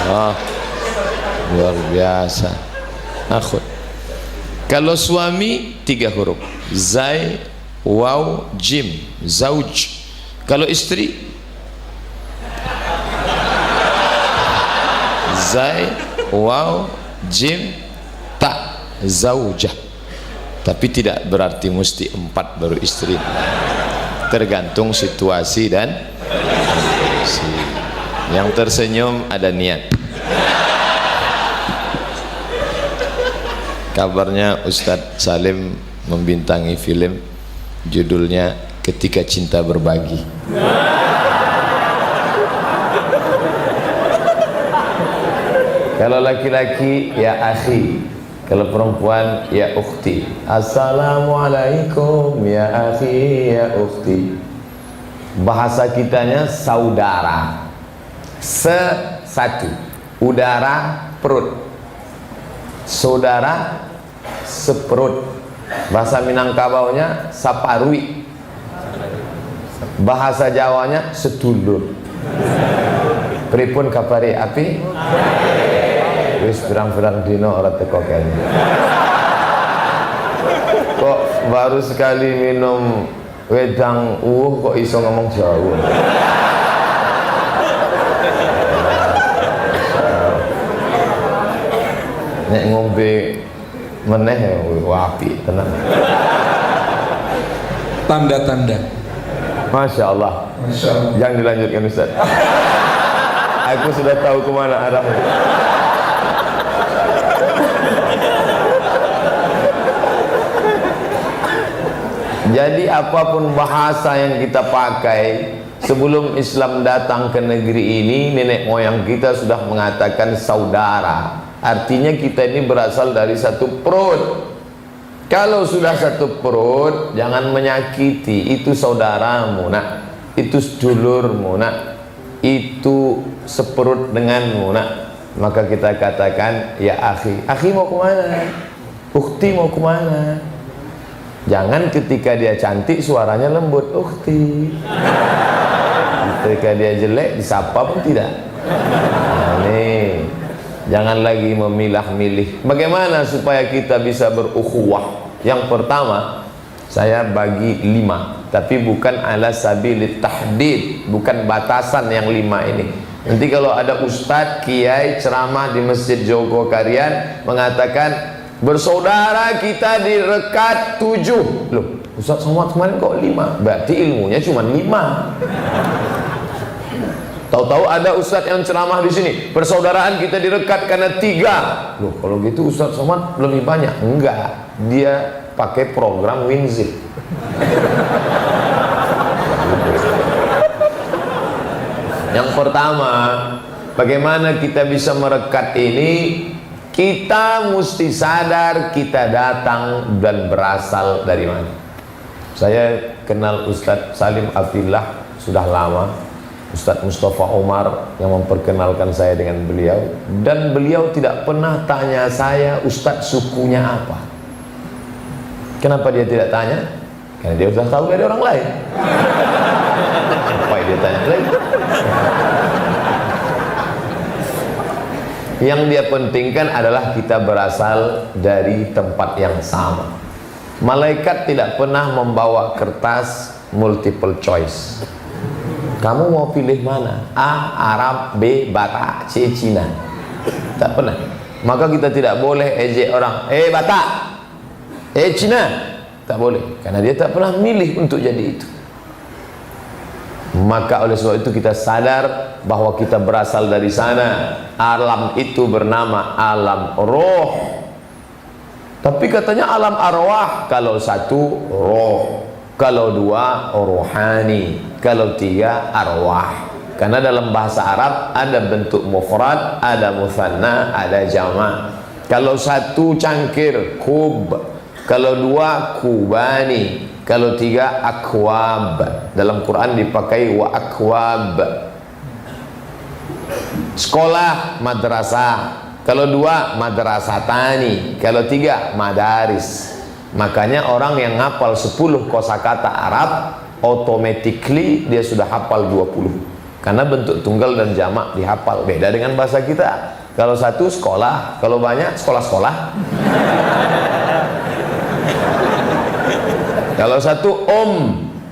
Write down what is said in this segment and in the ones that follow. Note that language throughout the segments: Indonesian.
Oh, luar biasa. Akhud. Kalau suami 3 huruf, zai, waw, jim, zauj. Kalau istri, zai, waw, jim, ta, zaujah. Tapi tidak berarti mesti 4 baru istri. Tergantung situasi dan kondisi. Yang tersenyum ada niat. Kabarnya Ustadz Salim membintangi film, judulnya Ketika Cinta Berbagi. Kalau laki-laki ya akhi, kalau perempuan ya ukhti. Assalamualaikum ya akhi ya ukhti. Bahasa kitanya saudara. Satu, udara, perut. Saudara seperut. Bahasa Minangkabaunya saparui. Bahasa Jawanya sedulur. Pripun kabari api? Wis pirang-pirang dino ora teko kene. Kok baru sekali minum wedang kok iso ngomong Jawa. Nek ngombe meneh wapi tenang. Tanda-tanda. Masya Allah. Masya Allah. Jangan dilanjutkan Ustaz. Aku sudah tahu kemana arahnya. Jadi apapun bahasa yang kita pakai, sebelum Islam datang ke negeri ini, nenek moyang kita sudah mengatakan saudara. Artinya kita ini berasal dari satu perut. Kalau sudah satu perut, jangan menyakiti. Itu saudaramu, nak. Itu sedulurmu, nak. Itu seperut denganmu, nak. Maka kita katakan ya akhi. Akhi mau kemana? Ukhti mau kemana? Jangan ketika dia cantik suaranya lembut, ukhti. Ketika dia jelek disapa pun tidak. Nah, nih, jangan lagi memilah-milih. Bagaimana supaya kita bisa berukhuwah? Yang pertama, saya bagi 5, tapi bukan ala sabilit tahdid, bukan batasan yang 5 ini. Nanti kalau ada ustadz, kiai ceramah di Masjid Jogokarian mengatakan bersaudara kita di rekat 7. Loh, Ustadz Somad kemarin kok 5? Berarti ilmunya cuma 5. Tahu-tahu ada ustadz yang ceramah di sini, persaudaraan kita direkat karena 3. Loh, kalau gitu Ustadz Somad lebih banyak. Enggak, dia pakai program Winzip. Yang pertama, bagaimana kita bisa merekat ini? Kita mesti sadar kita datang dan berasal dari mana. Saya kenal Ustadz Salim Afillah sudah lama. Ustadz Mustafa Omar yang memperkenalkan saya dengan beliau. Dan beliau tidak pernah tanya saya, Ustadz sukunya apa. Kenapa dia tidak tanya? Karena dia sudah tahu dari orang lain. Apa dia tanya lagi? Yang dia pentingkan adalah kita berasal dari tempat yang sama. Malaikat tidak pernah membawa kertas multiple choice. Kamu mau pilih mana? A. Arab, B. Batak, C. Cina. Tak pernah. Maka kita tidak boleh ejek orang. Batak, Cina. Tak boleh. Karena dia tak pernah milih untuk jadi itu. Maka oleh sebab itu kita sadar bahwa kita berasal dari sana. Alam itu bernama alam roh. Tapi katanya alam arwah. Kalau 1 roh, kalau 2 rohani, kalau 3 arwah. Karena dalam bahasa Arab ada bentuk mufrad, ada mutsanna, ada jama'. Kalau 1 cangkir kub, kalau 2 kubani, kalau 3 akwab. Dalam Quran dipakai wa akwab. Sekolah madrasah, kalau 2 madrasatani, kalau 3 madaris. Makanya orang yang ngapal 10 kosakata Arab, automatically dia sudah hafal 20. Karena bentuk tunggal dan jamak dihafal. Beda dengan bahasa kita. Kalau satu sekolah, kalau banyak sekolah-sekolah. Kalau satu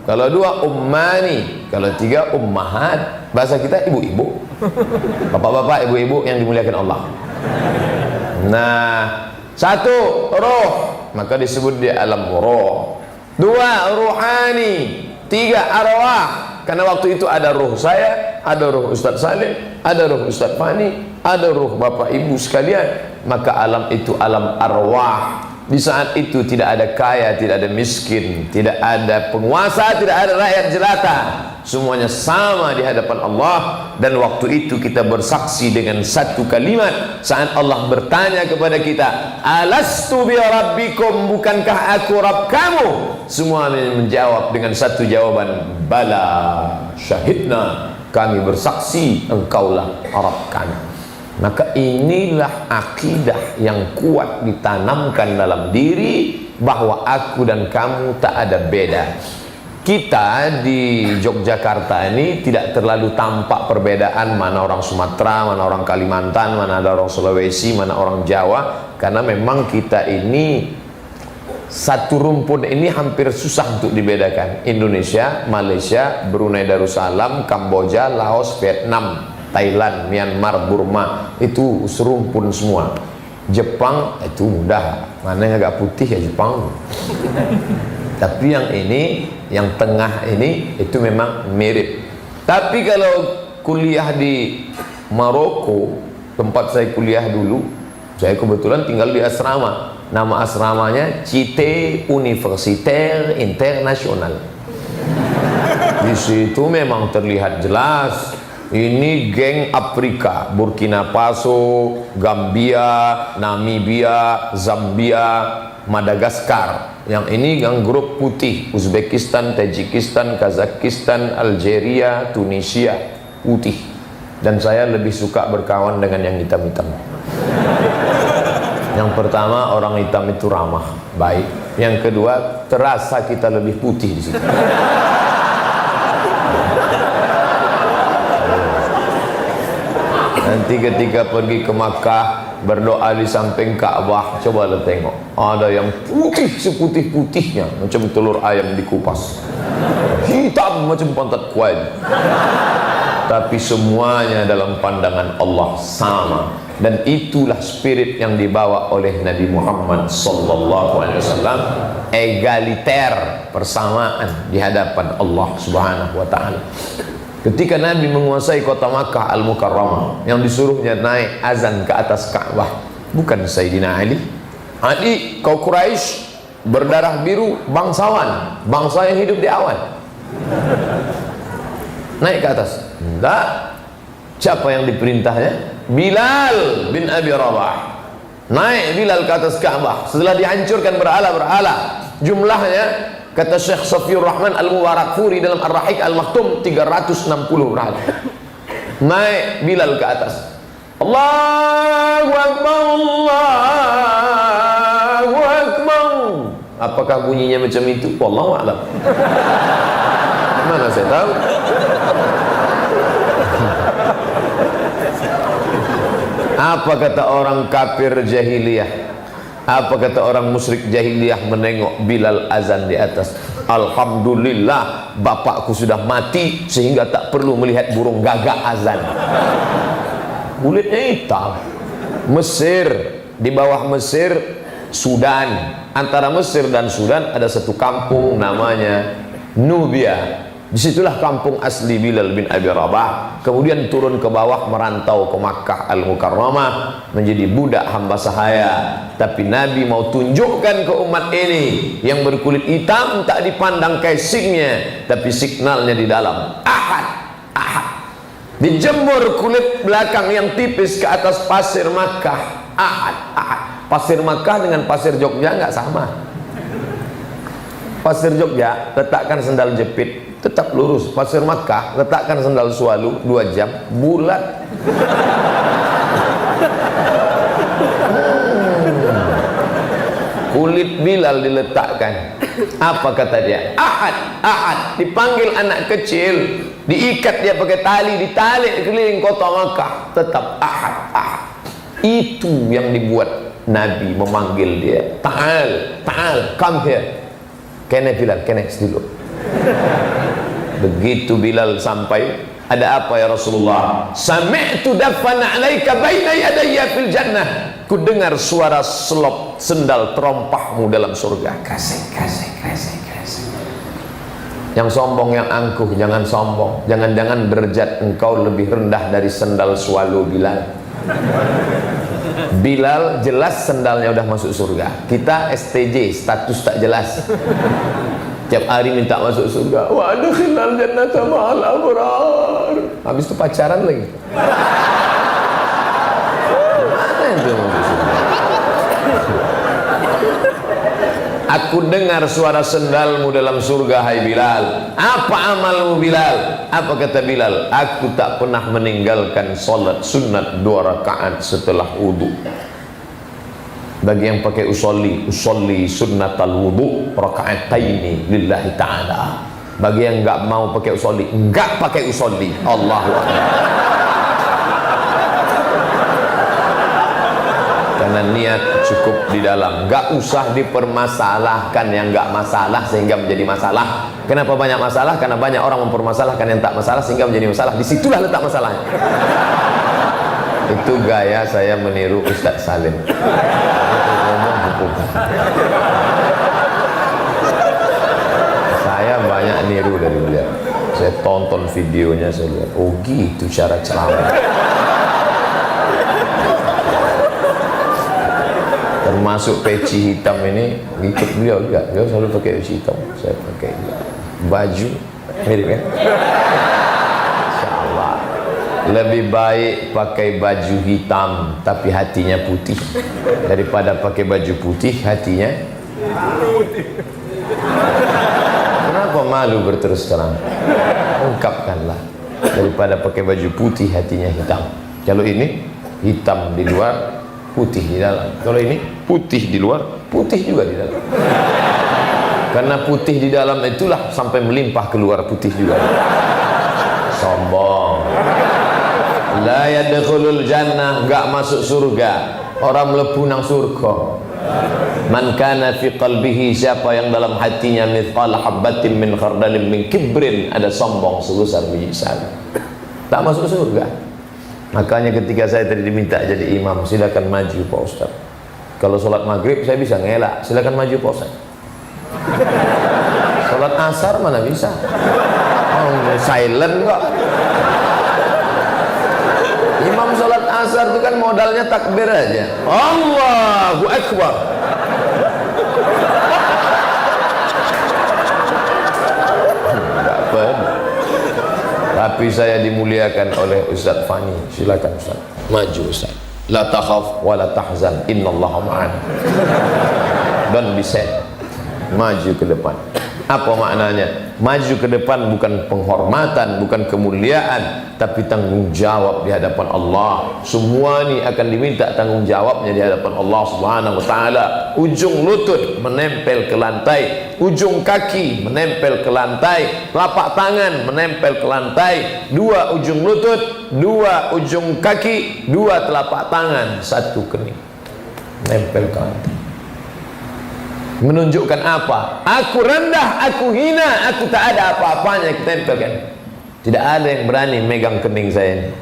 kalau dua ummani, kalau tiga ummahat. Bahasa kita ibu-ibu, bapak-bapak, ibu-ibu yang dimuliakan Allah. Nah, satu roh, maka disebut di alam roh. Dua ruhani, tiga arwah. Karena waktu itu ada ruh saya, ada ruh Ustaz Salim, ada ruh Ustaz Fani, ada ruh bapak ibu sekalian. Maka alam itu alam arwah. Di saat itu tidak ada kaya, tidak ada miskin, tidak ada penguasa, tidak ada rakyat jelata. Semuanya sama di hadapan Allah. Dan waktu itu kita bersaksi dengan satu kalimat. Saat Allah bertanya kepada kita, alastu bi rabbikum, bukankah aku Rabb kamu? Semua menjawab dengan satu jawaban, bala syahidna, kami bersaksi engkaulah Rabb kami. Maka inilah akidah yang kuat ditanamkan dalam diri, bahwa aku dan kamu tak ada beda. Kita di Yogyakarta ini tidak terlalu tampak perbedaan mana orang Sumatera, mana orang Kalimantan, mana ada orang Sulawesi, mana orang Jawa. Karena memang kita ini satu rumpun ini hampir susah untuk dibedakan. Indonesia, Malaysia, Brunei Darussalam, Kamboja, Laos, Vietnam, Thailand, Myanmar, Burma, itu serumpun semua. Jepang itu mudah, mana yang agak putih ya Jepang. Tapi yang ini, yang tengah ini, itu memang mirip. Tapi kalau kuliah di Maroko, tempat saya kuliah dulu, saya kebetulan tinggal di asrama. Nama asramanya Cité Universitaire International. Di situ memang terlihat jelas, ini geng Afrika, Burkina Faso, Gambia, Namibia, Zambia, Madagaskar. Yang ini yang grup putih, Uzbekistan, Tajikistan, Kazakhstan, Algeria, Tunisia, putih. Dan saya lebih suka berkawan dengan yang hitam-hitam. Yang pertama, orang hitam itu ramah, baik. Yang kedua, terasa kita lebih putih di situ. Nanti ketika pergi ke Makkah, berdoa di samping Ka'bah, cobalah tengok, ada yang putih seputih-putihnya, macam telur ayam dikupas, hitam macam pantat kuali. Tapi semuanya dalam pandangan Allah sama. Dan itulah spirit yang dibawa oleh Nabi Muhammad SAW, egaliter, persamaan di hadapan Allah Subhanahu wa ta'ala. Ketika Nabi menguasai kota Makkah Al-Mukarramah, yang disuruhnya naik azan ke atas Ka'bah, bukan Sayyidina Ali. Ali, kau Quraisy, berdarah biru, bangsawan, bangsa yang hidup di awan, naik ke atas. Enggak. Siapa yang diperintahnya? Bilal bin Abi Rabah. Naik Bilal ke atas Ka'bah setelah dihancurkan berhala-berhala. Jumlahnya, kata Syekh Safiur Rahman Al-Mubarakfuri dalam Ar-Rahiq Al-Maktum, 360 berhala. Naik Bilal ke atas. Allahu Akbar, Allahu Akbar. Apakah bunyinya macam itu? Wallahu a'lam. Mana saya tahu. Apa kata orang kafir jahiliyah? Apa kata orang musyrik jahiliyah menengok Bilal azan di atas? Alhamdulillah, bapakku sudah mati sehingga tak perlu melihat burung gagak azan. Kulitnya hitam. Mesir, di bawah Mesir, Sudan. Antara Mesir dan Sudan ada satu kampung namanya Nubia. Disitulah kampung asli Bilal bin Abi Rabah. Kemudian turun ke bawah, merantau ke Makkah Al-Mukarramah, menjadi budak hamba sahaya. Tapi Nabi mau tunjukkan ke umat ini, yang berkulit hitam tak dipandang casingnya, tapi signalnya di dalam. Ahad, ahad. Dijemur kulit belakang yang tipis ke atas pasir Makkah. Ahad, ahad. Pasir Makkah dengan pasir Jogja nggak sama. Pasir Jogja letakkan sendal jepit, tetap lurus. Pasir Makkah letakkan sendal sualu 2 jam, bulat. kulit Bilal diletakkan. Apa kata dia? Ahad, Ahad. Dipanggil anak kecil, diikat dia pakai tali, ditarik keliling kota Makkah, tetap Ahad, Ahad. Itu yang dibuat Nabi memanggil dia, Ta'al, Ta'al, come here. Kene Bilal, kene dulu. Begitu Bilal sampai, ada apa ya Rasulullah? Sami'tu dafan 'alaika baina yadayya fil jannah. Ku dengar suara selop sendal terompahmu dalam surga. Kasih. Yang sombong, yang angkuh, jangan sombong. Jangan-jangan derajat engkau lebih rendah dari sendal swallow Bilal. Bilal jelas sendalnya udah masuk surga. Kita STJ, status tak jelas. Tiap hari minta masuk surga. Wa adkhilal jannata ma'al abrar. Habis itu pacaran lagi. Mana itu masuk surga? Aku dengar suara sendalmu dalam surga, hai Bilal. Apa amalmu Bilal? Apa kata Bilal? Aku tak pernah meninggalkan salat sunat 2 rakaat setelah wudu. Bagi yang pakai usolli sunnatal wudu raka'ataini lillahi ta'ala. Bagi yang enggak mau pakai usolli, enggak pakai usolli. Allahu Akbar. Karena niat cukup di dalam, enggak usah dipermasalahkan yang enggak masalah sehingga menjadi masalah. Kenapa banyak masalah? Karena banyak orang mempermasalahkan yang tak masalah sehingga menjadi masalah. Disitulah letak masalahnya. Itu gaya saya meniru Ustadz Salim. Saya banyak niru dari beliau. Saya tonton videonya, saya lihat, oh gitu cara ceramah. Termasuk peci hitam ini ikut beliau juga. Beliau selalu pakai peci hitam, saya pakai juga. Baju mirip kan? Insyaallah. Lebih baik pakai baju hitam tapi hatinya putih daripada pakai baju putih hatinya putih. Kenapa malu berterus terang? Ungkapkanlah. Daripada pakai baju putih hatinya hitam. Kalau ini hitam di luar, putih di dalam. Kalau ini putih di luar, putih juga di dalam. Karena putih di dalam itulah sampai melimpah keluar putih juga. Sombong. La yadkhulul jannah, enggak masuk surga. Orang mlebu nang surga. Man kana fi qalbihi, siapa yang dalam hatinya mithqal habatin min khardalin min kibrin, ada sombong sebesar biji sawi, tak masuk surga. Makanya ketika saya tadi diminta jadi imam, silakan maju Pak Ustaz. Kalau sholat maghrib saya bisa ngelak, silakan maju Pak Ustaz. Sholat asar mana bisa? Oh, silent kok. Imam sholat asar itu kan modalnya takbir aja. Allahu Akbar. Enggak apa-apa. Tapi saya dimuliakan oleh Ustaz Fani. Silakan Ustaz. Maju Ustaz. La takhaf wa la tahzan. Innallaha ma'ana. Don't be sad. Maju ke depan. Apa maknanya? Maju ke depan bukan penghormatan, bukan kemuliaan, tapi tanggung jawab di hadapan Allah. Semua ini akan diminta tanggung jawabnya di hadapan Allah Subhanahu wa taala. Ujung lutut menempel ke lantai, ujung kaki menempel ke lantai, telapak tangan menempel ke lantai, 2 ujung lutut, 2 ujung kaki, 2 telapak tangan, 1 kening nempel ke lantai. Menunjukkan apa? Aku rendah, aku hina, aku tak ada apa-apanya, kita tempelkan. Tidak ada yang berani megang kening saya ini.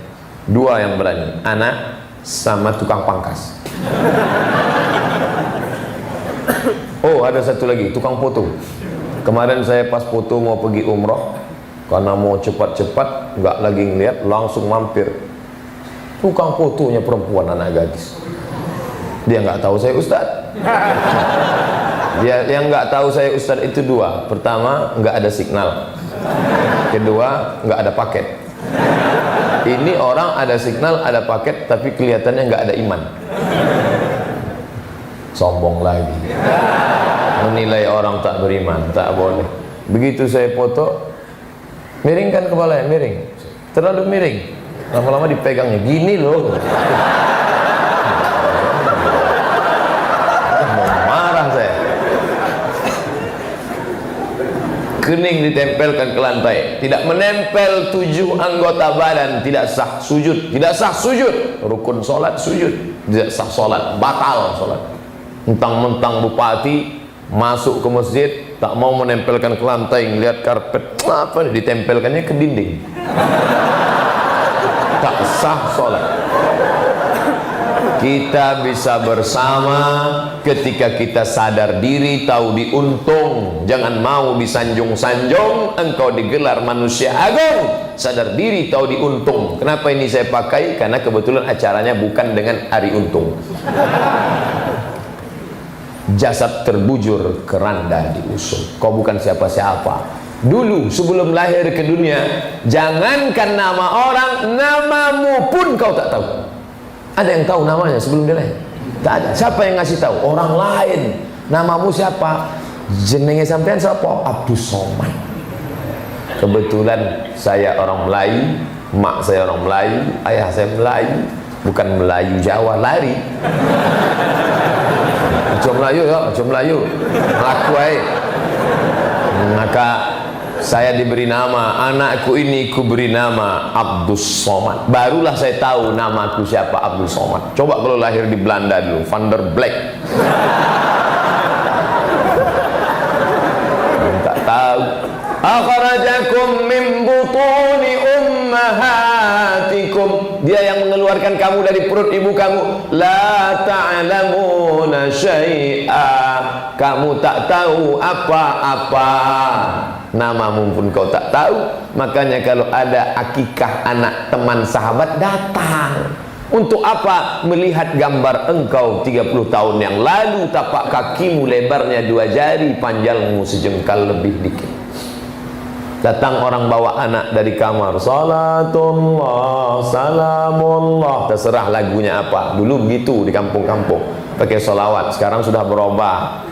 2 yang berani, anak sama tukang pangkas. Oh, ada satu lagi, tukang foto. Kemarin saya pas foto mau pergi umroh, karena mau cepat-cepat, nggak lagi ngeliat, langsung mampir. Tukang fotonya perempuan, anak gadis. Dia nggak tahu saya ustad. Dia yang nggak tahu saya ustad itu 2. Pertama, nggak ada signal. Kedua, nggak ada paket. Ini orang ada signal, ada paket, tapi kelihatannya nggak ada iman. Sombong lagi. Menilai orang tak beriman, tak boleh. Begitu saya foto, miringkan kepalanya, miring. Terlalu miring. Lama-lama dipegangnya, gini loh. Mau marah saya. kening ditempelkan ke lantai, tidak menempel 7 anggota badan, tidak sah sujud. Tidak sah sujud, rukun solat sujud, tidak sah solat, batal solat. Mentang-mentang bupati masuk ke masjid tak mau menempelkan ke lantai, ngelihat karpet, apa ditempelkannya ke dinding, tak sah sholat. Kita bisa bersama ketika kita sadar diri, tahu diuntung. Jangan mau disanjung-sanjung, engkau digelar manusia agung. Sadar diri, tahu diuntung. Kenapa ini saya pakai? Karena kebetulan acaranya bukan dengan hari untung. Jasad terbujur, keranda diusung. Kau bukan siapa-siapa. Dulu sebelum lahir ke dunia, jangankan nama orang, namamu pun kau tak tahu. Ada yang tahu namanya sebelum dia lahir? Tak ada. Siapa yang ngasih tahu? Orang lain. Namamu siapa? Jenenge sampean siapa? Abdus Somad. Kebetulan saya orang Melayu, mak saya orang Melayu, ayah saya Melayu, bukan Melayu Jawa lari. Macam Melayu ya, macam Melayu. Melaku aja. Maka saya diberi nama, anakku ini kuberi nama Abdus Somad. Barulah saya tahu namaku siapa, Abdus Somad. Coba kalau lahir di Belanda dulu, Van der Black. Tak tahu. Akhrajakum min butuni ummahatikum. Dia yang mengeluarkan kamu dari perut ibu kamu. La ta'lamuna syai'a. Kamu tak tahu apa-apa. Namamu pun kau tak tahu. Makanya kalau ada akikah anak teman sahabat, datang. Untuk apa? Melihat gambar engkau 30 tahun yang lalu. Tapak kakimu lebarnya 2 jari, panjangmu sejengkal lebih dikit. Datang orang bawa anak dari kamar, salatullah, salamullah, terserah lagunya apa. Dulu begitu di kampung-kampung, pakai solawat. Sekarang sudah berubah.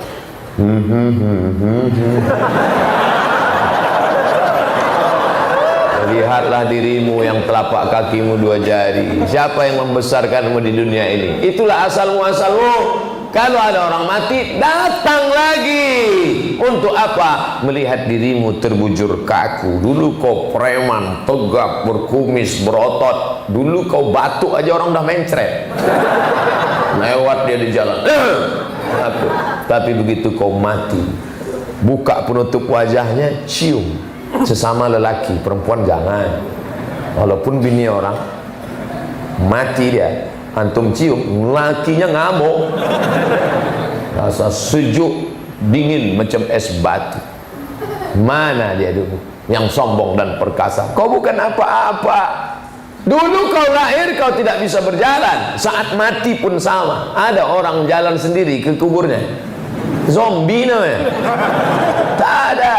Lihatlah dirimu yang telapak kakimu 2 jari. Siapa yang membesarkanmu di dunia ini? Itulah asal-muasalmu. Kalau ada orang mati, datang lagi. Untuk apa? Melihat dirimu terbujur kaku. Dulu kau preman, tegap, berkumis, berotot. Dulu kau batuk aja orang udah mencret. Lewat dia di jalan. Tapi begitu kau mati, buka penutup wajahnya, cium. Sesama lelaki, perempuan jangan. Walaupun bini orang, mati dia, antum cium, lakinya ngamuk, rasa sejuk, dingin macam es batu. Mana dia dulu yang sombong dan perkasa? Kau bukan apa-apa. Dulu kau lahir kau tidak bisa berjalan, saat mati pun sama. Ada orang jalan sendiri ke kuburnya, zombie namanya. Tak ada.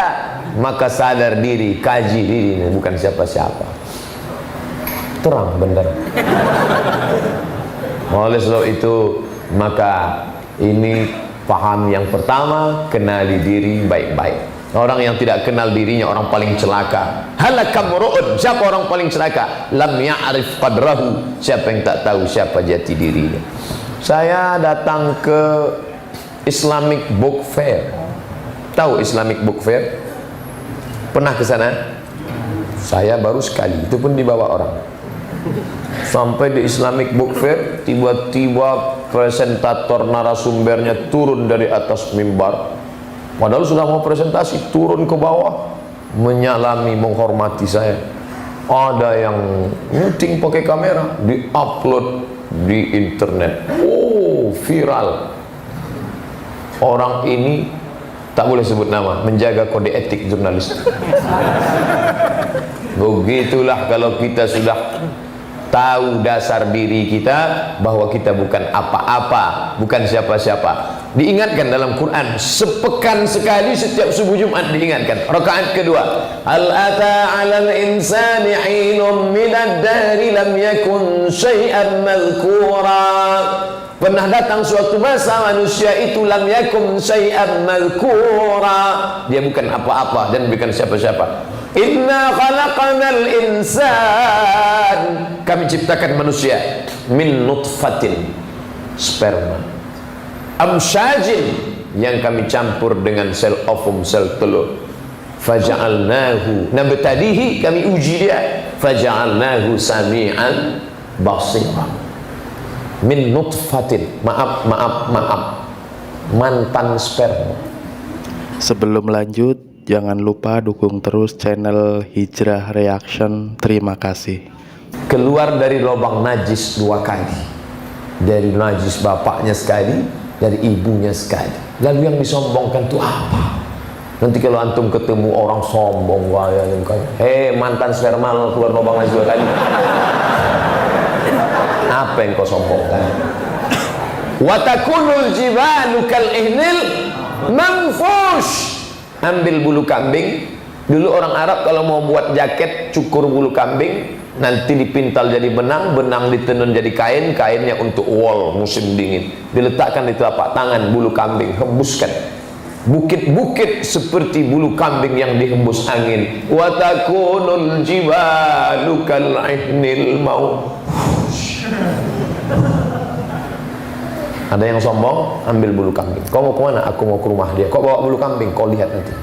Maka sadar diri, kaji diri, bukan siapa-siapa. Terang benar. Oleh sebab itu, maka ini paham yang pertama, kenali diri baik-baik. Orang yang tidak kenal dirinya orang paling celaka. Halakam ru'ud, siapa orang paling celaka? Lam ya'rif qadrahu, siapa yang tak tahu siapa jati dirinya. Saya datang ke Islamic Book Fair. Tahu Islamic Book Fair? Pernah ke sana? Saya baru sekali, itu pun dibawa orang. Sampai di Islamic Book Fair, tiba-tiba presentator narasumbernya turun dari atas mimbar. Padahal sudah mau presentasi, turun ke bawah, menyalami, menghormati saya. Ada yang nyuting pakai kamera, di-upload di internet. Oh, viral. Orang ini tak boleh sebut nama, menjaga kode etik jurnalis. Begitulah kalau kita sudah tahu dasar diri kita, bahwa kita bukan apa-apa, bukan siapa-siapa. Diingatkan dalam Quran, sepekan sekali setiap subuh Jumat diingatkan. Rakaat kedua, hal ata 'alal insani 'inun minad dahri lam yakun syai'an madhkura. Pernah datang suatu masa manusia itu lam yakum syai'an madhkura, dia bukan apa-apa dan bukan siapa-siapa. Inna khalaqanal insan, kami ciptakan manusia min nutfatin, sperma, amsyajin, yang kami campur dengan sel ovum, sel telur, faja'alnahu nabtadihi, kami uji dia, faja'alnahu sami'an basira. Min nutfatin, maaf mantan sperma. Sebelum lanjut, jangan lupa dukung terus channel Hijrah Reaction. Terima kasih. Keluar dari lubang najis 2 kali, dari najis bapaknya sekali, dari ibunya sekali. Lalu yang disombongkan itu apa? Nanti kalau antum ketemu orang sombong, mantan sperma keluar lubang najis 2 kali, apa yang kau sombongkan? Wa takunul jibalu kal ihnil manfush. Ambil bulu kambing. Dulu orang Arab kalau mau buat jaket cukur bulu kambing, nanti dipintal jadi benang, benang ditenun jadi kain, kainnya untuk wol musim dingin, diletakkan di telapak tangan bulu kambing, hembuskan. Bukit-bukit seperti bulu kambing yang dihembus angin. Wa takunul jibalu kal ihnil manfush. Ada yang sombong, ambil bulu kambing. Kau mau kemana? Aku mau ke rumah dia. Kau bawa bulu kambing, kau lihat nanti.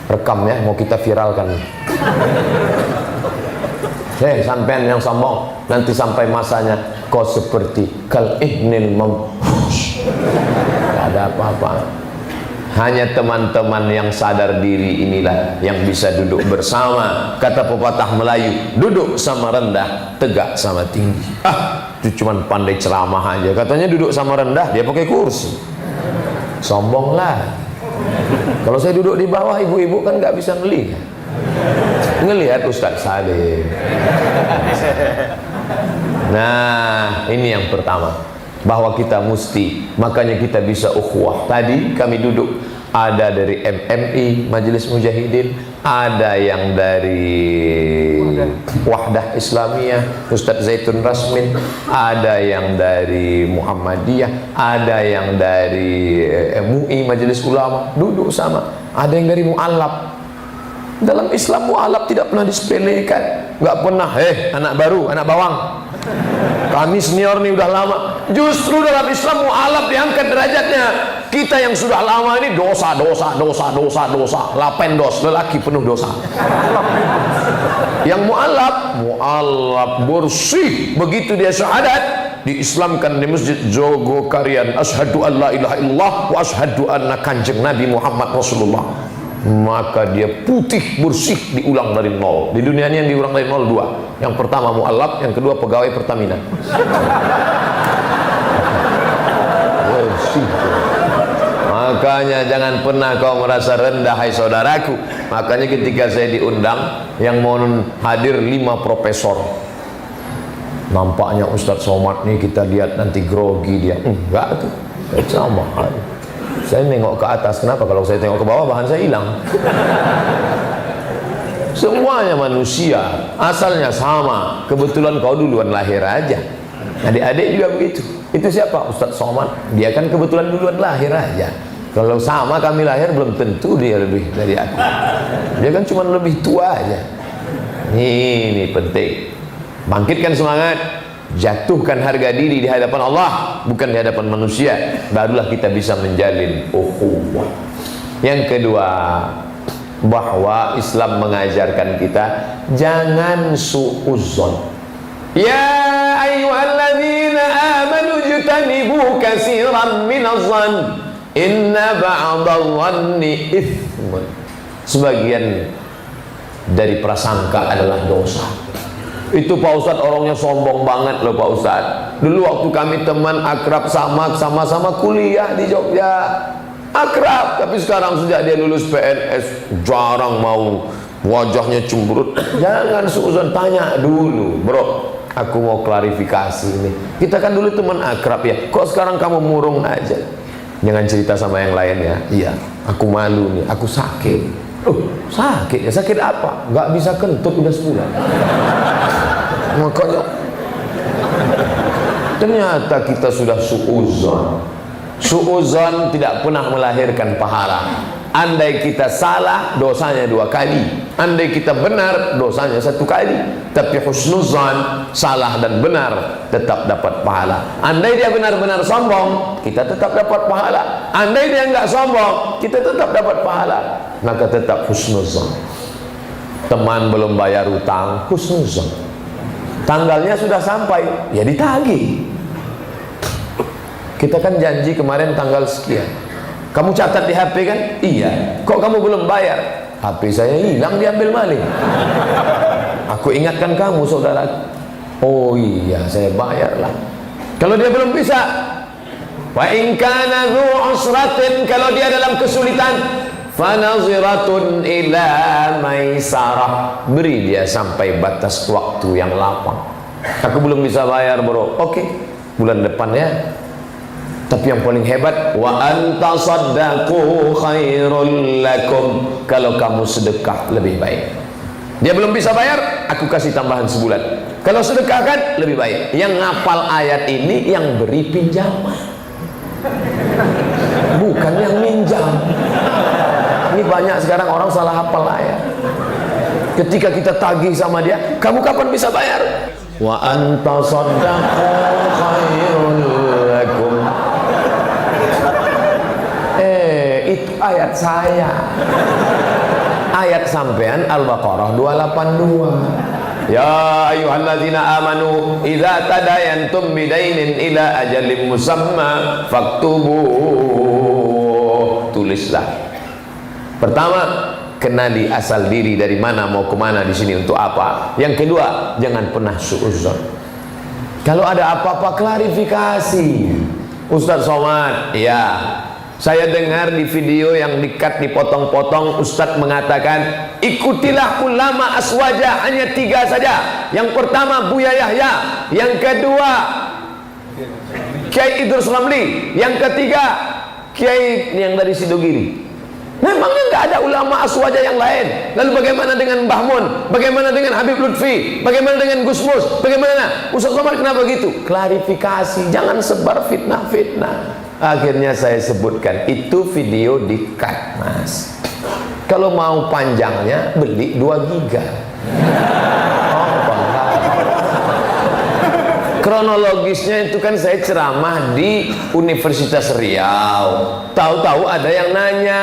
Rekam ya, mau kita viralkan. Sampean yang sombong, nanti sampai masanya kau seperti kal ihnil manfush. Tidak ada apa-apa. Hanya teman-teman yang sadar diri inilah yang bisa duduk bersama. Kata pepatah Melayu, duduk sama rendah, tegak sama tinggi. Itu cuma pandai ceramah aja. Katanya duduk sama rendah, dia pakai kursi. Sombonglah. Kalau saya duduk di bawah, ibu-ibu kan nggak bisa ngelihat. Ngelihat Ustadz Salim. Nah, ini yang pertama, bahwa kita mesti, makanya kita bisa ukhuwah. Tadi kami duduk, ada dari MMI Majelis Mujahidin, ada yang dari Wahdah Islamiyah Ustadz Zaitun Rasmin, ada yang dari Muhammadiyah, ada yang dari MUI Majelis Ulama, duduk sama. Ada yang dari Mu'allab. Dalam Islam Mu'allab tidak pernah disepelekan. Nggak pernah, anak baru, anak bawang, kami senior nih udah lama. Justru dalam Islam Mu'allab diangkat derajatnya. Kita yang sudah lama ini dosa, lapendos, lelaki penuh dosa. Yang Mu'allab bersih. Begitu dia syahadat, diislamkan di Masjid Jogokarian, asyhadu an la ilaha illallah wa asyhadu anna kanjeng Nabi Muhammad Rasulullah, maka dia putih bersih, diulang dari nol. Di dunia ini yang diulang dari nol 2. Yang pertama Mu'allab, yang kedua pegawai Pertamina. Bersih. Makanya jangan pernah kau merasa rendah, hai saudaraku. Makanya ketika saya diundang, yang mau hadir 5 profesor. Nampaknya Ustadz Somad nih, kita lihat nanti grogi dia. Enggak tuh, sama. Saya nengok ke atas. Kenapa? Kalau saya tengok ke bawah, bahan saya hilang. Semuanya manusia, asalnya sama. Kebetulan kau duluan lahir aja. Adik-adik juga begitu. Itu siapa? Ustadz Somad. Dia kan kebetulan duluan lahir aja. Kalau sama kami lahir, belum tentu dia lebih dari aku. Dia kan cuma lebih tua aja. Ini penting. Bangkitkan semangat. Jatuhkan harga diri di hadapan Allah, bukan di hadapan manusia. Barulah kita bisa menjalin ukhuwah. Yang kedua, bahwa Islam mengajarkan kita jangan suudzon. Ya ayyuhalladzina amanu jtanibu katsiran minadh-dhann inna ba'dadh-dhanni itsmun. Sebagian dari prasangka adalah dosa. Itu Pak Ustadz orangnya sombong banget loh Pak Ustadz. Dulu waktu kami teman akrab, sama-sama kuliah di Jogja, akrab. Tapi sekarang sejak dia lulus PNS, jarang mau, wajahnya cemberut. Jangan suudzon, tanya dulu, bro, aku mau klarifikasi ini. Kita kan dulu teman akrab ya, kok sekarang kamu murung aja? Jangan cerita sama yang lain ya. Iya, aku malu nih, aku sakit. Sakit ya? Sakit apa? Gak bisa kentut udah sebulan. Makanya ternyata kita sudah suudzon. Suudzon tidak pernah melahirkan pahala. Andai kita salah, dosanya 2 kali. Andai kita benar, dosanya 1 kali. Tapi husnuzan, salah dan benar, tetap dapat pahala. Andai dia benar-benar sombong, kita tetap dapat pahala. Andai dia enggak sombong, kita tetap dapat pahala. maka tetap husnuzon. Teman belum bayar utang, husnuzon. Tanggalnya sudah sampai, ya ditagih. Kita kan janji kemarin tanggal sekian. Kamu catat di HP kan? Iya. Kok kamu belum bayar? HP saya hilang, diambil maling. Aku ingatkan kamu, saudara. Oh iya, saya bayarlah. Kalau dia belum bisa, wa in kana dzu usratin, kalau dia dalam kesulitan, fanaziratun ila maisarah, beri dia sampai batas waktu yang lapang. Aku belum bisa bayar, bro. Oke, bulan depan ya. Tapi yang paling hebat, wa antasaddaqu khairul lakum, kalau kamu sedekah lebih baik. Dia belum bisa bayar, aku kasih tambahan sebulan. Kalau sedekahkan lebih baik. Yang ngapal ayat ini yang beri pinjaman, bukan yang minjam. Ini banyak sekarang orang salah hafal ayat. Ketika kita tagih sama dia, kamu kapan bisa bayar? Wa antasaddaqu khairul lakum. Itu ayat saya. Ayat sampean Al-Baqarah 282. Ya ayyuhalladzina amanu idza tadayantum bidainin ila ajalin musamma faktubu. Tulislah. Pertama, kenali asal diri, dari mana mau kemana di sini, untuk apa. Yang kedua, jangan pernah suudzon. Kalau ada apa-apa klarifikasi. Ustaz Somad, ya, saya dengar di video yang dikat dipotong-potong, Ustadz mengatakan ikutilah ulama aswaja, hanya 3 saja. Yang pertama Buya Yahya, yang kedua Kiai Idrus Ramli, yang ketiga Kiai yang dari Sidogiri. Memangnya nggak ada ulama aswaja yang lain? Lalu bagaimana dengan Mbah Mun? Bagaimana dengan Habib Lutfi? Bagaimana dengan Gus Mus? Bagaimana? Ustaz Somad kenapa gitu? Klarifikasi, jangan sebar fitnah-fitnah. Akhirnya saya sebutkan, itu video di-cut, Mas. Kalau mau panjangnya beli 2 giga. Kronologisnya itu kan saya ceramah di Universitas Riau. Tahu-tahu ada yang nanya,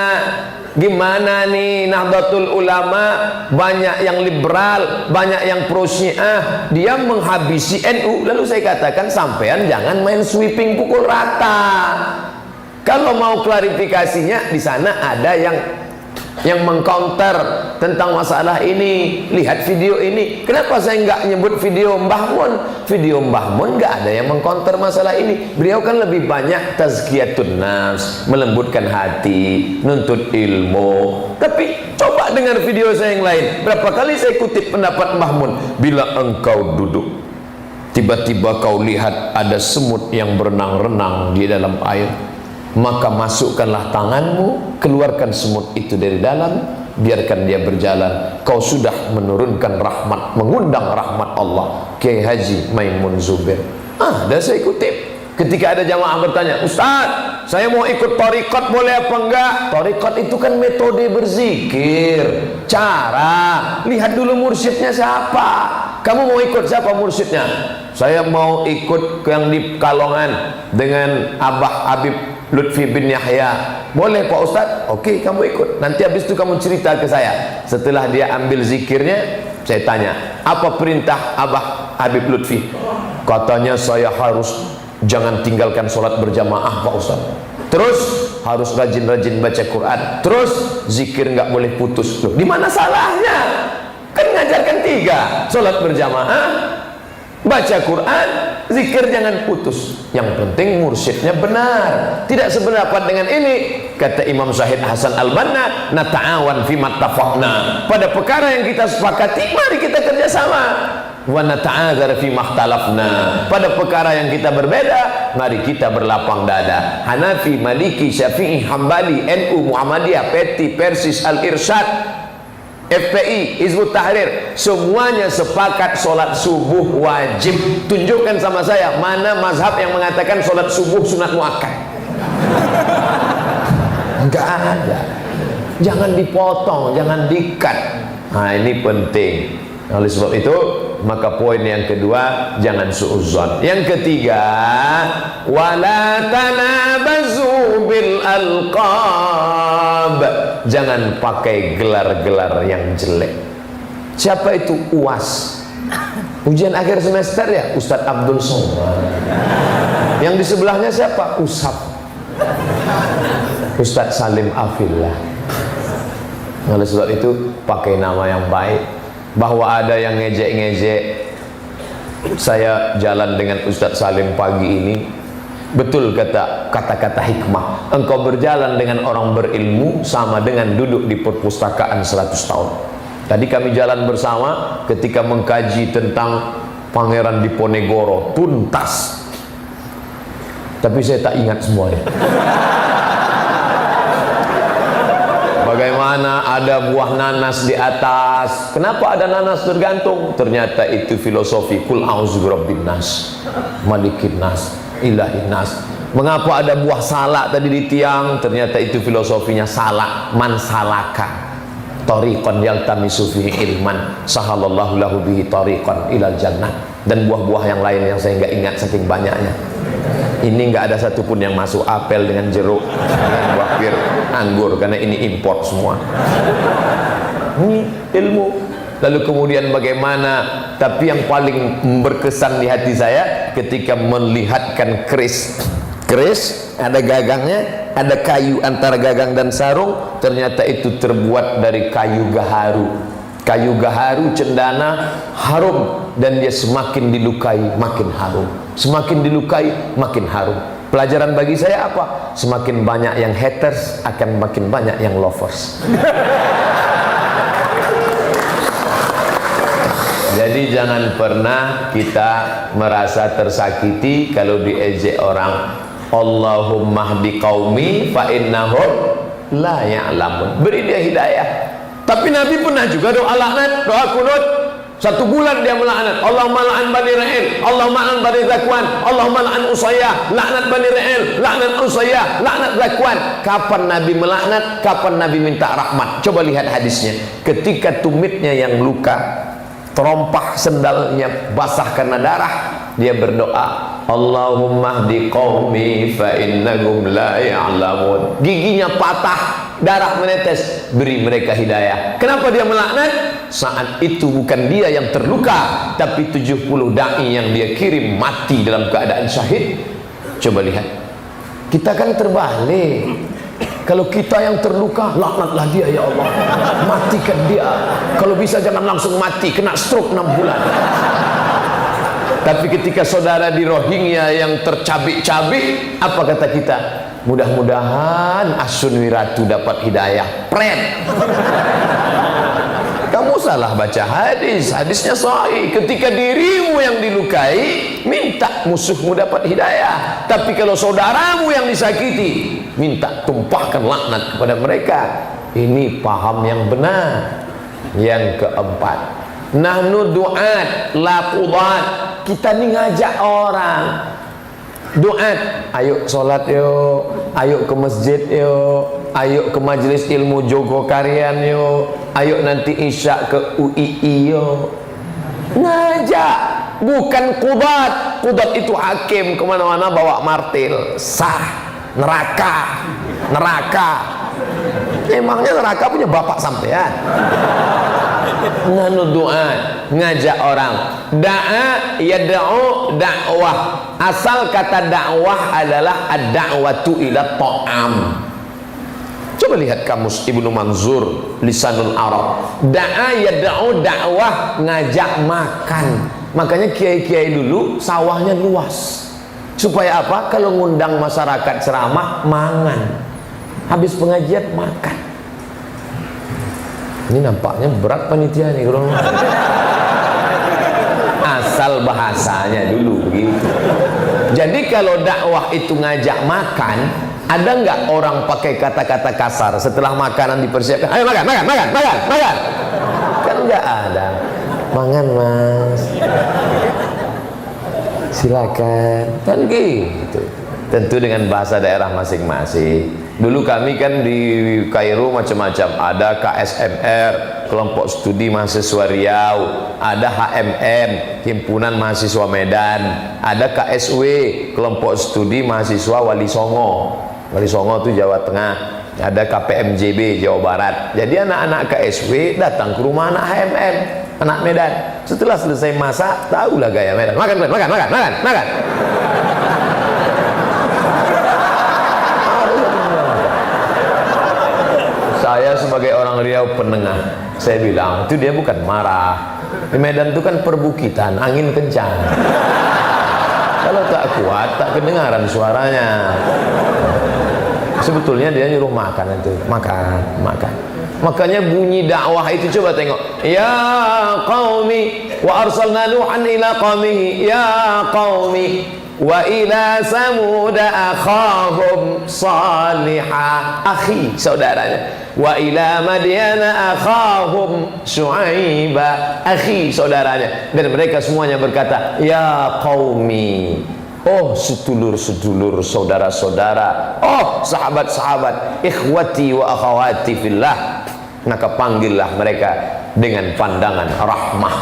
gimana nih Nahdlatul Ulama, banyak yang liberal, banyak yang pro Syiah, dia menghabisi NU. Lalu saya katakan, sampean jangan main sweeping pukul rata. Kalau mau klarifikasinya, di sana ada yang mengcounter tentang masalah ini. Lihat video ini. Kenapa saya nggak nyebut video Mbah Mun? Video Mbah Mun nggak ada yang mengcounter masalah ini. Beliau kan lebih banyak tazkiyatun nafs, melembutkan hati, nuntut ilmu. Tapi coba dengar video saya yang lain. Berapa kali saya kutip pendapat Mbah Mun? Bila engkau duduk, tiba-tiba kau lihat ada semut yang berenang-renang di dalam air, maka masukkanlah tanganmu, keluarkan semut itu dari dalam, biarkan dia berjalan. Kau sudah menurunkan rahmat, mengundang rahmat Allah. Kiai Haji Maimun Zubair. Dan saya kutip. Ketika ada jamaah bertanya, Ustaz, saya mau ikut thariqat, boleh apa enggak? Thariqat itu kan metode berzikir, cara. Lihat dulu mursyidnya siapa. Kamu mau ikut siapa mursyidnya? Saya mau ikut yang di Kalongan dengan Abah Habib Lutfi bin Yahya. Boleh Pak Ustaz? Oke, kamu ikut. Nanti habis itu kamu cerita ke saya. Setelah dia ambil zikirnya, saya tanya, apa perintah Abah Habib Lutfi? Katanya saya harus jangan tinggalkan sholat berjamaah Pak Ustaz. Terus harus rajin-rajin baca Quran. Terus zikir nggak boleh putus. Loh, di mana salahnya? Kan ngajarkan 3, sholat berjamaah, baca Quran, zikir jangan putus. Yang penting mursyidnya benar. Tidak sependapat dengan ini, kata Imam Syahid Hasan Al-Banna, nata'awan fi mattafaqna. Pada perkara yang kita sepakati, mari kita kerjasama. Wa nata'adzar fi makhtalafna. Pada perkara yang kita berbeda, mari kita berlapang dada. Hanafi, Maliki, Syafi'i, Hambali, NU, Muhammadiyah, PETI, Persis, Al-Irsyad, FPI, Hizbut Tahrir, semuanya sepakat sholat subuh wajib. Tunjukkan sama saya mana mazhab yang mengatakan sholat subuh sunat muakkad. Enggak ada. Jangan dipotong, jangan di-cut. Nah ini penting. Oleh sebab itu, Maka poin yang kedua, jangan suudzon. Yang ketiga, wala tanabazu bil alqab. Jangan pakai gelar-gelar yang jelek. Siapa itu? UAS, ujian akhir semester ya, Ustadz Abdul Somad. Yang di sebelahnya siapa? USAP, Ustadz Salim Afillah. Oleh sebab itu pakai nama yang baik. Bahwa ada yang ngejek-ngejek saya jalan dengan Ustadz Salim pagi ini, betul kata-kata hikmah, engkau berjalan dengan orang berilmu sama dengan duduk di perpustakaan 100 tahun. Tadi kami jalan bersama ketika mengkaji tentang Pangeran Diponegoro tuntas, tapi saya tak ingat semuanya. Bagaimana ada buah nanas di atas? Kenapa ada nanas tergantung? Ternyata itu filosofi kul a'udzu birabbin nas, malikin nas, ilahin nas. Mengapa ada buah salak tadi di tiang? Ternyata itu filosofinya salak, man salaka tariqan yaltamisu fihi ilman sahalallahu lahu bihi tariqan ilal jannah. Dan buah-buah yang lain yang saya nggak ingat saking banyaknya. Ini nggak ada satupun yang masuk, apel dengan jeruk, dengan buah pir, anggur, karena ini import semua. Ini ilmu. Lalu kemudian bagaimana? Tapi yang paling berkesan di hati saya ketika melihatkan keris ada gagangnya, ada kayu antara gagang dan sarung, ternyata itu terbuat dari kayu gaharu. Kayu gaharu cendana harum, dan dia semakin dilukai makin harum, semakin dilukai makin harum. Pelajaran bagi saya apa? Semakin banyak yang haters akan makin banyak yang lovers. Jadi jangan pernah kita merasa tersakiti kalau diejek orang. Allahumma hdi qaumi fa innahum la ya'lamun. Beri dia hidayah. Tapi Nabi pernah juga doa laknat, doa kunut. 1 bulan dia melaknat. Allahumma la'an Bani Ra'il, Allahumma la'an Bani Zakwan, Allahumma la'an Usayyah, laknat Bani Ra'il, laknat Usayyah, laknat Zakwan. Kapan Nabi melaknat? Kapan Nabi minta rahmat? Coba lihat hadisnya. Ketika tumitnya yang luka, terompah sendalnya basah karena darah, dia berdoa, Allahumma hdi qaumi fa innahum la ya'lamun. Giginya patah, darah menetes, beri mereka hidayah. Kenapa dia melaknat? Saat itu bukan dia yang terluka, tapi 70 dai yang dia kirim mati dalam keadaan syahid. Coba lihat, kita kan terbalik. Kalau kita yang terluka, laknatlah dia ya Allah, matikan dia. Kalau bisa jangan langsung mati, kena stroke 6 bulan. Tapi ketika saudara di Rohingya yang tercabik-cabik, apa kata kita? Mudah-mudahan Asun Wiratu dapat hidayah. Pret. Kamu salah baca hadis. Hadisnya sahih. Ketika dirimu yang dilukai, minta musuhmu dapat hidayah. Tapi kalau saudaramu yang disakiti, minta tumpahkan laknat kepada mereka. Ini paham yang benar. Yang keempat, nahnu du'at la qudat. Kita ni ngajak orang du'at, ayo solat yo, ayo ke masjid yo, ayo ke majelis ilmu Jogo Karyan yo, ayo nanti isya ke UII yo. Ngajak, bukan qudat. Qudat itu hakim, kemana-mana bawa martil. Sah, neraka. Emangnya neraka punya bapak sampean? Nanu doa, ngajak orang. Da'a yad'u dakwah. Asal kata dakwah adalah ad-da'watu ila ta'am. Coba lihat kamus Ibnu Manzur Lisanul Arab. Da'a yad'u dakwah, ngajak makan. Makanya kiai-kiai dulu sawahnya luas. Supaya apa? Kalau ngundang masyarakat ceramah, mangan. Habis pengajian makan. Ini nampaknya berat panitia nih, asal bahasanya dulu begitu. Jadi kalau dakwah itu ngajak makan, ada nggak orang pakai kata-kata kasar setelah makanan dipersiapkan? Ayo makan. Kan nggak ada. Mangan mas, silakan, kan gitu. Tentu dengan bahasa daerah masing-masing. Dulu kami kan di Kairo macam-macam, ada KSMR, Kelompok Studi Mahasiswa Riau, ada HMM, Himpunan Mahasiswa Medan, ada KSW, Kelompok Studi Mahasiswa Wali Songo. Wali Songo itu Jawa Tengah. Ada KPMJB Jawa Barat. Jadi anak-anak KSW datang ke rumah anak HMM, anak Medan. Setelah selesai masak, tahulah gaya Medan. Makan. Saya sebagai orang Riau penengah, saya bilang itu dia bukan marah. Di Medan itu kan perbukitan, angin kencang. Kalau tak kuat, tak kedengaran suaranya. Sebetulnya dia nyuruh makan itu, makan. Makanya bunyi dakwah itu coba tengok. Ya qaumi wa arsalna Nuhan ila qaumihi ya qaumi wa ila samud akhahum salihah, akhi saudaranya. Wa ila madyana akhahum syuaiba, akhi saudaranya. Dan mereka semuanya berkata ya qaumi, oh sedulur-sedulur, saudara-saudara, oh sahabat-sahabat, ikhwati wa akhawati fillah. Maka panggillah mereka dengan pandangan rahmah.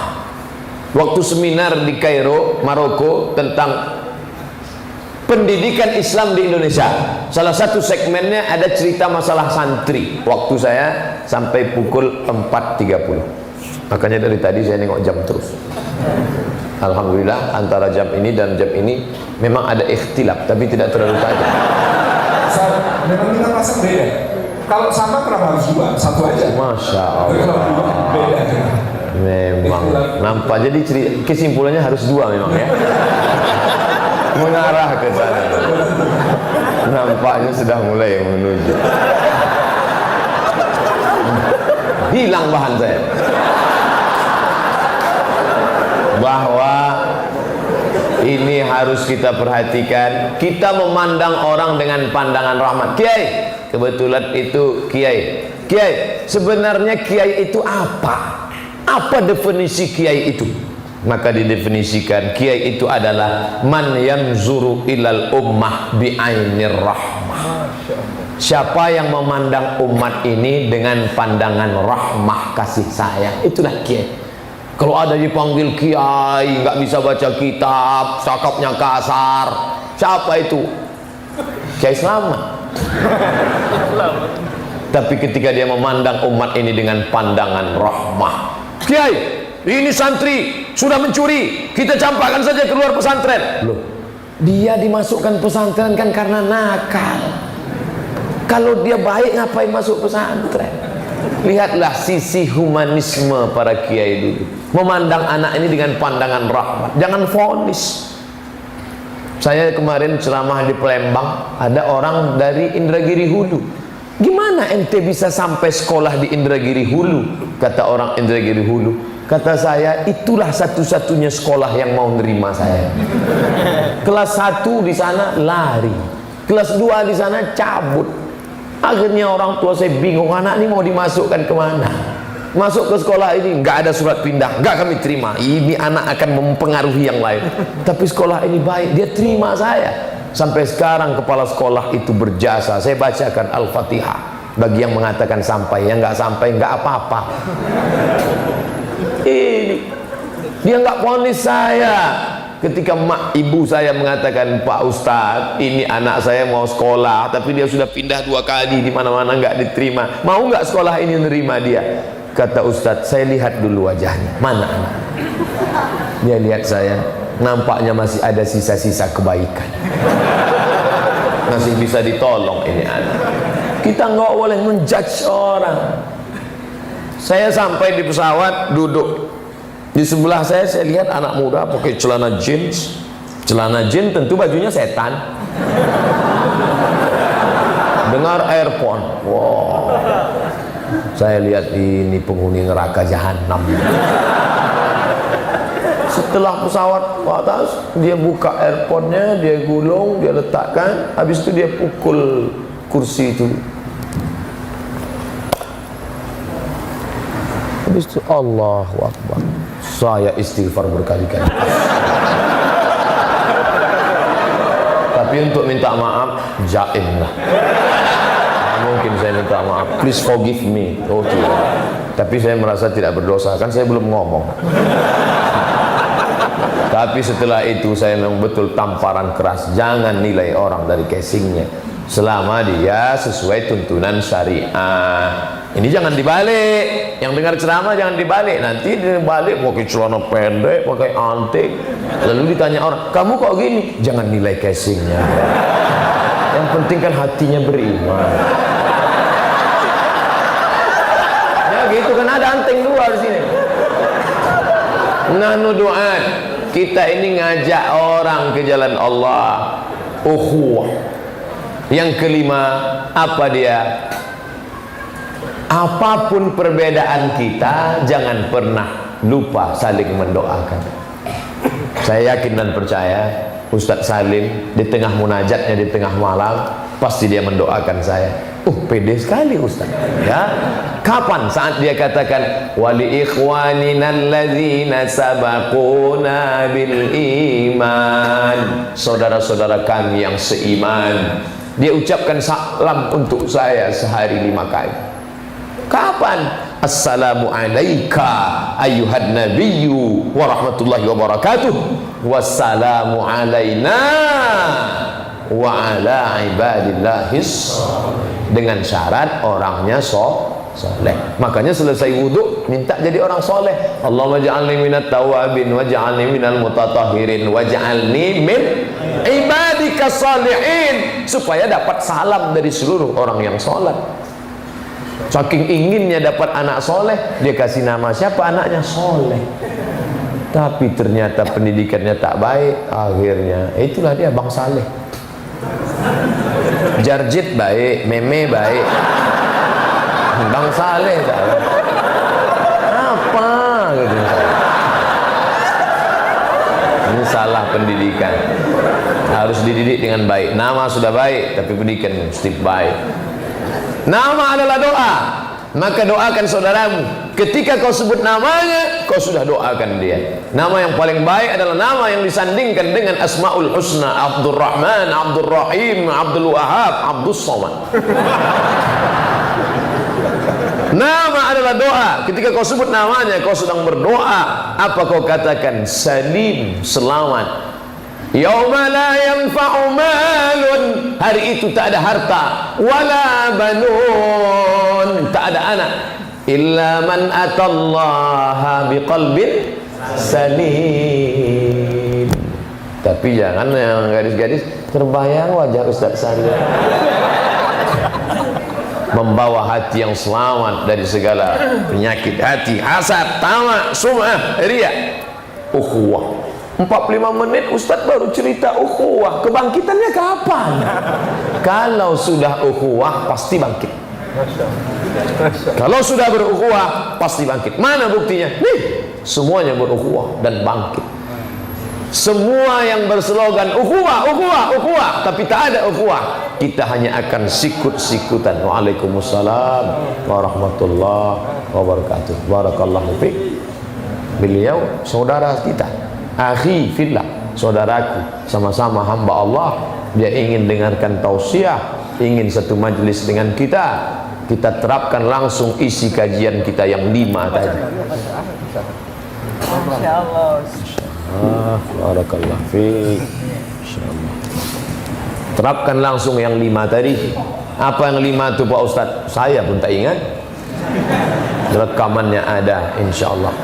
Waktu seminar di Kairo, Maroko tentang pendidikan Islam di Indonesia, salah satu segmennya ada cerita masalah santri. Waktu saya sampai pukul 4.30. Makanya dari tadi saya nengok jam terus. Alhamdulillah antara jam ini dan jam ini memang ada ikhtilaf, tapi tidak terlalu tajam. Memang kita pasang beda. Kalau sama kenapa harus dua? Satu aja. Masya Tapi kalau dua Allah. beda. Memang nampak. Jadi kesimpulannya harus dua memang ya. Mengarah ke sana. Nampaknya sudah mulai menuju. Hilang bahan saya. Bahwa ini harus kita perhatikan. Kita memandang orang dengan pandangan rahmat. Kiai, kebetulan itu kiai. Kiai, sebenarnya kiai itu apa? Apa definisi kiai itu? Maka didefinisikan kiai itu adalah man yanzuru ilal ummah bi'ainir rahmah. Siapa yang memandang umat ini dengan pandangan rahmah, kasih sayang, itulah kiai. Kalau ada dipanggil kiai nggak bisa baca kitab, cakapnya kasar, siapa itu? Kiai Slamet. Tapi ketika dia memandang umat ini dengan pandangan rahmah, kiai, ini santri sudah mencuri, kita campakkan saja keluar pesantren. Loh, dia dimasukkan pesantren kan karena nakal. Kalau dia baik ngapain masuk pesantren? Lihatlah sisi humanisme para kiai dulu, memandang anak ini dengan pandangan rahmat, jangan vonis. Saya kemarin ceramah di Palembang, ada orang dari Indragiri Hulu. Gimana ente bisa sampai sekolah di Indragiri Hulu? Kata orang Indragiri Hulu. Kata saya, itulah satu-satunya sekolah yang mau nerima saya. Kelas 1 di sana lari, kelas 2 di sana cabut. Akhirnya orang tua saya bingung, anak ini mau dimasukkan kemana? Masuk ke sekolah ini nggak ada surat pindah, nggak kami terima. Ini anak akan mempengaruhi yang lain. Tapi sekolah ini baik, dia terima saya. Sampai sekarang kepala sekolah itu berjasa. Saya bacakan Al-Fatihah bagi yang mengatakan sampai, yang nggak sampai nggak apa-apa. Ini dia nggak vonis saya. Ketika mak ibu saya mengatakan, Pak Ustadz, ini anak saya mau sekolah, tapi dia sudah pindah 2 kali, di mana-mana nggak diterima. Mau nggak sekolah ini nerima dia? Kata Ustadz, saya lihat dulu wajahnya, mana anak? Dia lihat saya, nampaknya masih ada sisa-sisa kebaikan, masih bisa ditolong ini anak. Kita nggak boleh menjudge orang. Saya sampai di pesawat, duduk di sebelah saya lihat anak muda pakai celana jeans. Celana jeans tentu bajunya setan. Dengar earphone. Wow. Saya lihat ini penghuni neraka jahanam. Setelah pesawat ke atas, dia buka earphone-nya, dia gulung, dia letakkan, habis itu dia pukul kursi itu. Habis itu Allahu Akbar. Saya istighfar berkali-kali. Tapi untuk minta maaf, jaim lah. Mungkin saya minta maaf. Please forgive me. Oh tidak. Tapi saya merasa tidak berdosa, kan saya belum ngomong. Tapi setelah itu saya memang betul tamparan keras, jangan nilai orang dari casingnya selama dia sesuai tuntunan syariah. Ini jangan dibalik, yang dengar ceramah jangan dibalik. Nanti dibalik pakai celana pendek, pakai antik, lalu ditanya orang, kamu kok gini? Jangan nilai casingnya. Yang penting kan hatinya beriman. Ya gitu kan, ada anting dua di sini. Nahnu du'at, kita ini ngajak orang ke jalan Allah, ukhuwah. Yang kelima, apa dia? Apapun perbedaan kita, jangan pernah lupa saling mendoakan. Saya yakin dan percaya Ustadz Salim di tengah munajatnya di tengah malam pasti dia mendoakan saya. Pede sekali Ustadz, ya. Kapan? Saat dia katakan wali ikhwanina alladzina sabaquna bil iman, saudara-saudara kami yang seiman. Dia ucapkan salam untuk saya sehari 5 kali. Kapan? Assalamu alaika ayyuhan nabiyyu wa rahmatullahi wa barakatuh, wassalamu alaina wa ala ibadillahis, dengan syarat orangnya soleh. Makanya selesai wudhu minta jadi orang soleh. Allahumma ja'alni minat tawabin waj'alni minal mutatahhirin waj'alni min ibadika salihin, supaya dapat salam dari seluruh orang yang sholat. Saking inginnya dapat anak soleh, dia kasih nama siapa? Anaknya soleh. Tapi ternyata pendidikannya tak baik, akhirnya itulah dia Bang Saleh. Jarjit baik, meme baik, Bang Saleh salah. Apa gitu? Ini salah pendidikan. Harus dididik dengan baik. Nama sudah baik, tapi pendidikan mesti baik. Nama adalah doa, maka doakan saudaramu. Ketika kau sebut namanya, kau sudah doakan dia. Nama yang paling baik adalah nama yang disandingkan dengan Asmaul Husna, Abdul Rahman, Abdul Rahim, Abdul Wahab, Abdul Somad. Nama adalah doa. Ketika kau sebut namanya, kau sedang berdoa. Apa kau katakan? Salim, selamat. Yauma la yanfa'u malun, hari itu tak ada harta, wala banun, tak ada anak, illa man atallaha biqalbin salim. Tapi jangan yang gadis-gadis terbayang wajah Ustaz Salim membawa hati yang selamat dari segala penyakit hati, hasad, tamak, sum'ah, riya. Ukhuwah 45 menit Ustaz baru cerita ukhuwah. Kebangkitannya kapan? Kalau sudah ukhuwah pasti bangkit. Kalau sudah berukhuwah pasti bangkit. Mana buktinya? Nih, semuanya berukhuwah dan bangkit. Semua yang berslogan ukhuwah, ukhuwah, ukhuwah, tapi tak ada ukhuwah, kita hanya akan sikut-sikutan. Waalaikumsalam warahmatullahi wabarakatuh. Barakallahu fiik. Beliau saudara kita, akhi fillah, saudaraku, sama-sama hamba Allah. Dia ingin dengarkan tausiah, ingin satu majelis dengan kita. Kita terapkan langsung isi kajian kita yang 5 tadi. Insyaallah. Barakallahu fiik. Insyaallah. Terapkan langsung yang 5 tadi. Apa yang 5 itu Pak Ustaz? Saya pun tak ingat. Rekamannya ada, insyaallah.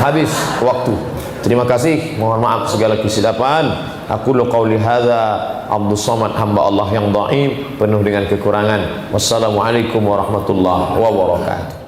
Habis waktu. Terima kasih, mohon maaf segala kesilapan. Aku qauli hadza, Abdul Somad, hamba Allah yang dhaif, penuh dengan kekurangan. Wassalamualaikum warahmatullahi wabarakatuh.